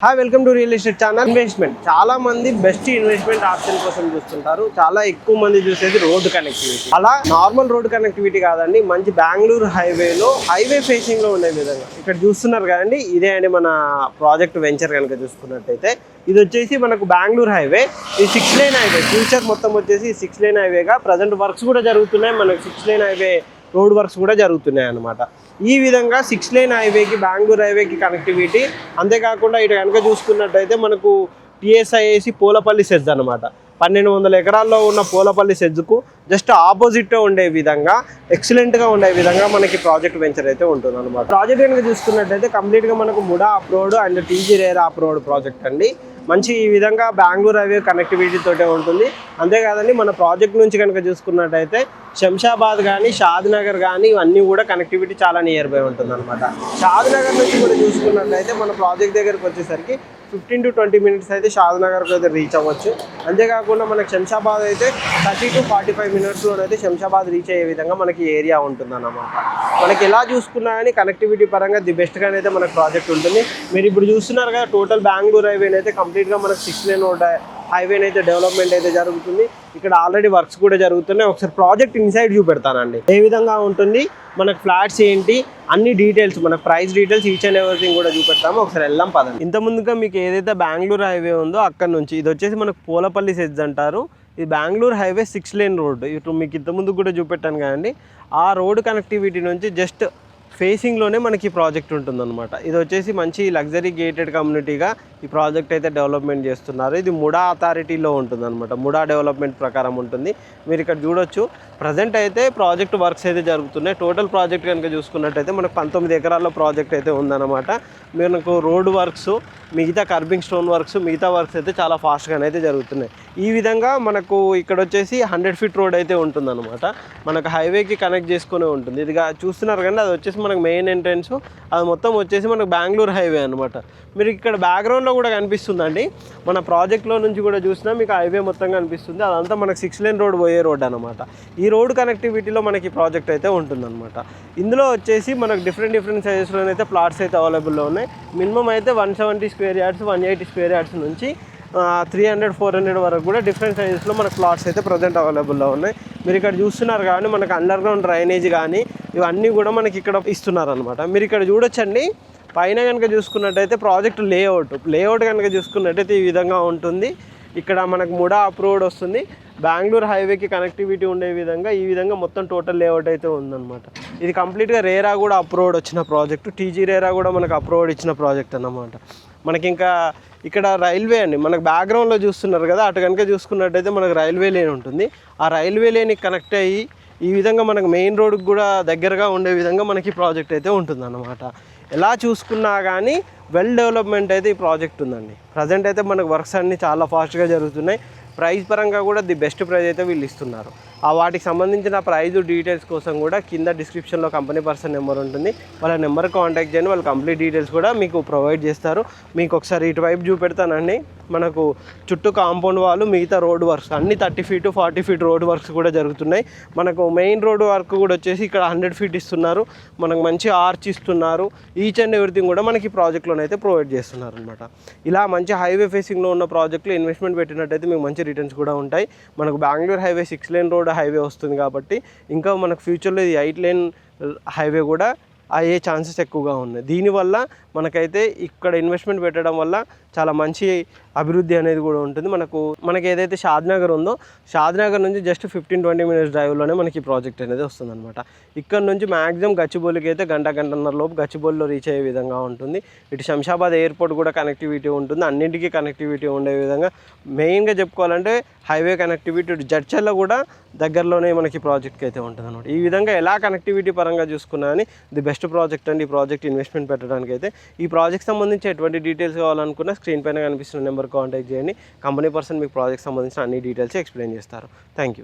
Hi welcome to real estate channel. Investment చాలా మంది best investment option కోసం చూస్తుంటారు. చాలా ఎక్కువ మంది చూసేది రోడ్డు కనెక్టివిటీ. అలా నార్మల్ రోడ్డు కనెక్టివిటీ కాదండి, మంచి బెంగళూరు హైవేలో హైవే ఫేసింగ్ లో ఉండే విధంగా ఇక్కడ చూస్తున్నారు కదండి. ఇదే అండి మన ప్రాజెక్ట్ వెంచర్ కనుక చూసుకున్నట్టయితే ఇది వచ్చేసి మనకు బెంగళూరు హైవే. ఈ 6 లేన్ హైవే ఫ్యూచర్ మొత్తం వచ్చేసి 6 లేన్ హైవేగా ప్రజెంట్ వర్క్స్ కూడా జరుగుతున్నాయి. మనకు 6 లేన్ హైవే రోడ్ వర్క్స్ కూడా జరుగుతున్నాయి అన్నమాట. ఈ విధంగా 6 లేన్ హైవేకి బెంగళూరు హైవేకి కనెక్టివిటీ. అంతేకాకుండా ఇటు కనుక చూసుకున్నట్టయితే మనకు టీఎస్ఐఏసి పోలపల్లి సెజ్ అనమాట. 1200 ఎకరాల్లో ఉన్న పోలపల్లి సెజ్కు జస్ట్ ఆపోజిట్ ఉండే విధంగా ఎక్సలెంట్గా ఉండే విధంగా మనకి ప్రాజెక్ట్ వెంచర్ అయితే ఉంటుంది అనమాట. ప్రాజెక్ట్ కనుక చూసుకున్నట్టయితే కంప్లీట్గా మనకు MUDA approved and TG RERA approved project అండి. మంచి ఈ విధంగా బెంగళూరు హైవే కనెక్టివిటీ తోటే ఉంటుంది. అంతేకాదండి మన ప్రాజెక్ట్ నుంచి కనుక చూసుకున్నట్టయితే శంషాబాద్ కానీ షాద్నగర్ కానీ ఇవన్నీ కూడా కనెక్టివిటీ చాలా నియర్ బై ఉంటుంది అనమాట. షాద్నగర్ నుంచి కూడా చూసుకున్నట్టయితే మన ప్రాజెక్ట్ దగ్గరకు వచ్చేసరికి 15 to 20 మినిట్స్ అయితే షాద్నగర్కి అయితే రీచ్ అవ్వచ్చు. అంతేకాకుండా మనకి శంషాబాద్ అయితే 30 to 45 మినిట్స్లోనైతే శంషాబాద్ రీచ్ అయ్యే విధంగా మనకి ఏరియా ఉంటుంది అన్నమాట. మనకి ఎలా చూసుకున్నా కానీ కనెక్టివిటీ పరంగా ది బెస్ట్గానైతే మనకు ప్రాజెక్ట్ ఉంటుంది. మీరు ఇప్పుడు చూస్తున్నారు కదా, టోటల్ బెంగళూరు హైవేని అయితే కంప్లీట్గా మనకు 6 లేన్ రోడ్ హైవేని అయితే డెవలప్మెంట్ అయితే జరుగుతుంది. ఇక్కడ ఆల్రెడీ వర్క్స్ కూడా జరుగుతున్నాయి. ఒకసారి ప్రాజెక్ట్ ఇన్సైడ్ చూపెడతానండి. ఏ విధంగా ఉంటుంది, మనకు ఫ్లాట్స్ ఏంటి, అన్ని డీటెయిల్స్, మన price details, each and everything కూడా చూపెడతాము. ఒకసారి వెళ్దాం పదండి. ఇంత ముందుగా మీకు ఏదైతే బెంగళూరు హైవే ఉందో అక్కడ నుంచి ఇది వచ్చేసి మనకు పోలపల్లి సెజ్ అంటారు. ఇది బెంగళూరు హైవే 6 లేన్ రోడ్. ఇటు మీకు ఇంత ముందు కూడా చూపెట్టాను కదండి. ఆ రోడ్ కనెక్టివిటీ నుంచి జస్ట్ ఫేసింగ్లోనే మనకి ప్రాజెక్ట్ ఉంటుందన్నమాట. ఇది వచ్చేసి మంచి లగ్జరీ గేటెడ్ కమ్యూనిటీగా ఈ ప్రాజెక్ట్ అయితే డెవలప్మెంట్ చేస్తున్నారు. ఇది ముడా అథారిటీలో ఉంటుందన్నమాట. ముడా డెవలప్మెంట్ ప్రకారం ఉంటుంది. మీరు ఇక్కడ చూడొచ్చు ప్రజెంట్ అయితే ప్రాజెక్ట్ వర్క్స్ అయితే జరుగుతున్నాయి. టోటల్ ప్రాజెక్ట్ కనుక చూసుకున్నట్టయితే మనకు 19 ఎకరాల ప్రాజెక్ట్ అయితే ఉందన్నమాట. మనకు రోడ్ వర్క్స్, మిగతా కర్బింగ్ స్టోన్ వర్క్స్, మిగతా వర్క్స్ అయితే చాలా ఫాస్ట్గానే అయితే జరుగుతున్నాయి. ఈ విధంగా మనకు ఇక్కడ వచ్చేసి 100 ఫీట్ రోడ్ అయితే ఉంటుందన్నమాట. మనకు హైవేకి కనెక్ట్ చేసుకునే ఉంటుంది. ఇదిగా చూస్తున్నారు కానీ అది వచ్చేసి మనకు మెయిన్ ఎంట్రెన్స్. అది మొత్తం వచ్చేసి మనకు బెంగళూరు హైవే అనమాట. మీరు ఇక్కడ బ్యాక్గ్రౌండ్లో కూడా కనిపిస్తుందండి. మన ప్రాజెక్ట్లో నుంచి కూడా చూసినా మీకు హైవే మొత్తం కనిపిస్తుంది. అదంతా మనకు 6 లేన్ రోడ్ పోయే రోడ్ అనమాట. ఈ రోడ్ కనెక్టివిటీలో మనకి ప్రాజెక్ట్ అయితే ఉంటుందన్నమాట. ఇందులో వచ్చేసి మనకు డిఫరెంట్ సైజెస్లో అయితే ప్లాట్స్ అయితే అవైలబుల్లో ఉన్నాయి. మినిమం అయితే 170 స్క్వేర్ యార్డ్స్, 180 స్క్వేర్ యార్డ్స్ నుంచి 300, 400 వరకు కూడా డిఫరెంట్ సైజెస్లో మనకు ప్లాట్స్ అయితే ప్రజెంట్ అవైలబుల్లో ఉన్నాయి. మీరు ఇక్కడ చూస్తున్నారు కానీ మనకు అండర్ గ్రౌండ్ డ్రైనేజ్ కానీ ఇవన్నీ కూడా మనకి ఇక్కడ ఇస్తున్నారు అనమాట. మీరు ఇక్కడ చూడొచ్చండి. పైన కనుక చూసుకున్నట్టయితే ప్రాజెక్ట్ లేఅవుట్ కనుక చూసుకున్నట్టయితే ఈ విధంగా ఉంటుంది. ఇక్కడ మనకు ముడా అప్రోడ్ వస్తుంది. బెంగళూరు హైవేకి కనెక్టివిటీ ఉండే విధంగా ఈ విధంగా మొత్తం టోటల్ లేఅవుట్ అయితే ఉందన్నమాట. ఇది కంప్లీట్గా రేరా కూడా అప్రోడ్ వచ్చిన ప్రాజెక్టు. టీజీ రేరా కూడా మనకు అప్రోడ్ ఇచ్చిన ప్రాజెక్ట్ అన్నమాట. మనకి ఇంకా ఇక్కడ రైల్వే అండి, మనకు బ్యాక్గ్రౌండ్లో చూస్తున్నారు కదా, అటు కనుక చూసుకున్నట్టయితే మనకు రైల్వే లేన్ ఉంటుంది. ఆ రైల్వే లేన్కి కనెక్ట్ అయ్యి ఈ విధంగా మనకు మెయిన్ రోడ్కి కూడా దగ్గరగా ఉండే విధంగా మనకి ప్రాజెక్ట్ అయితే ఉంటుందన్నమాట. ఎలా చూసుకున్నా కానీ వెల్ డెవలప్మెంట్ అయితే ఈ ప్రాజెక్ట్ ఉందండి. ప్రజెంట్ అయితే మనకు వర్క్స్ అన్నీ చాలా ఫాస్ట్గా జరుగుతున్నాయి. ప్రైస్ పరంగా కూడా ది బెస్ట్ ప్రైస్ అయితే వీళ్ళు ఇస్తున్నారు. ఆ వాటికి సంబంధించిన ప్రైజ్ డీటెయిల్స్ కోసం కూడా కింద డిస్క్రిప్షన్లో కంపెనీ పర్సన్ నెంబర్ ఉంటుంది. వాళ్ళ నెంబర్ కాంటాక్ట్ చేయండి. వాళ్ళు కంప్లీట్ డీటెయిల్స్ కూడా మీకు ప్రొవైడ్ చేస్తారు. మీకు ఒకసారి ఇటువైపు చూపెడతానండి. మనకు చుట్టూ కాంపౌండ్ వాళ్ళు, మిగతా రోడ్ వర్క్స్ అన్ని 30 ఫీట్ 40 ఫీట్ రోడ్ వర్క్స్ కూడా జరుగుతున్నాయి. మనకు మెయిన్ రోడ్ వర్క్ కూడా వచ్చేసి ఇక్కడ 100 ఫీట్ ఇస్తున్నారు. మనకు మంచి ఆర్చ్ ఇస్తున్నారు. ఈచ్ అండ్ ఎవ్రీథింగ్ కూడా మనకి ప్రాజెక్ట్లోనైతే ప్రొవైడ్ చేస్తున్నారు అనమాట. ఇలా మంచి హైవే ఫేసింగ్లో ఉన్న ప్రాజెక్టులు ఇన్వెస్ట్మెంట్ పెట్టినట్టయితే మీకు మంచి రిటర్న్స్ కూడా ఉంటాయి. మనకు Bengaluru highway 6 lane road highway వస్తుంది కాబట్టి ఇంకా మనకు ఫ్యూచర్లో ఇది 8 లేన్ హైవే కూడా అయ్యే ఛాన్సెస్ ఎక్కువగా ఉన్నాయి. దీనివల్ల మనకైతే ఇక్కడ ఇన్వెస్ట్మెంట్ పెట్టడం వల్ల చాలా మంచి అభివృద్ధి అనేది కూడా ఉంటుంది. మనకి ఏదైతే షాద్నగర్ ఉందో షాద్నగర్ నుంచి జస్ట్ 15-20 మినిట్స్ డ్రైవ్లోనే మనకి ప్రాజెక్ట్ అనేది వస్తుంది అనమాట. ఇక్కడ నుంచి మ్యాక్సిమం గచ్చిబౌలికి అయితే గంటన్నర లోపు గచ్చిబౌలిలో రీచ్ అయ్యే విధంగా ఉంటుంది. ఇటు శంషాబాద్ ఎయిర్పోర్ట్ కూడా కనెక్టివిటీ ఉంటుంది. అన్నింటికీ కనెక్టివిటీ ఉండే విధంగా మెయిన్గా చెప్పుకోవాలంటే హైవే కనెక్టివిటీ ఇటు జడ్చర్ల కూడా దగ్గరలోనే మనకి ప్రాజెక్ట్కి అయితే ఉంటుంది అనమాట. ఈ విధంగా ఎలా కనెక్టివిటీ పరంగా చూసుకున్నా అని ది బెస్ట్ ప్రాజెక్ట్ అండి ఈ ప్రాజెక్ట్ ఇన్వెస్ట్మెంట్ పెట్టడానికి అయితే. ఈ ప్రాజెక్ట్ సంబంధించి ఎటువంటి డీటెయిల్స్ కావాలనుకున్నా స్క్రీన్ పైన కనిపిస్తున్న నెంబర్ కాంటాక్ట్ చేయండి. కంపెనీ పర్సన్ మీకు ప్రాజెక్ట్ సంబంధించిన అన్ని డీటెయిల్స్ ఎక్స్ప్లెయిన్ చేస్తారు. Thank you.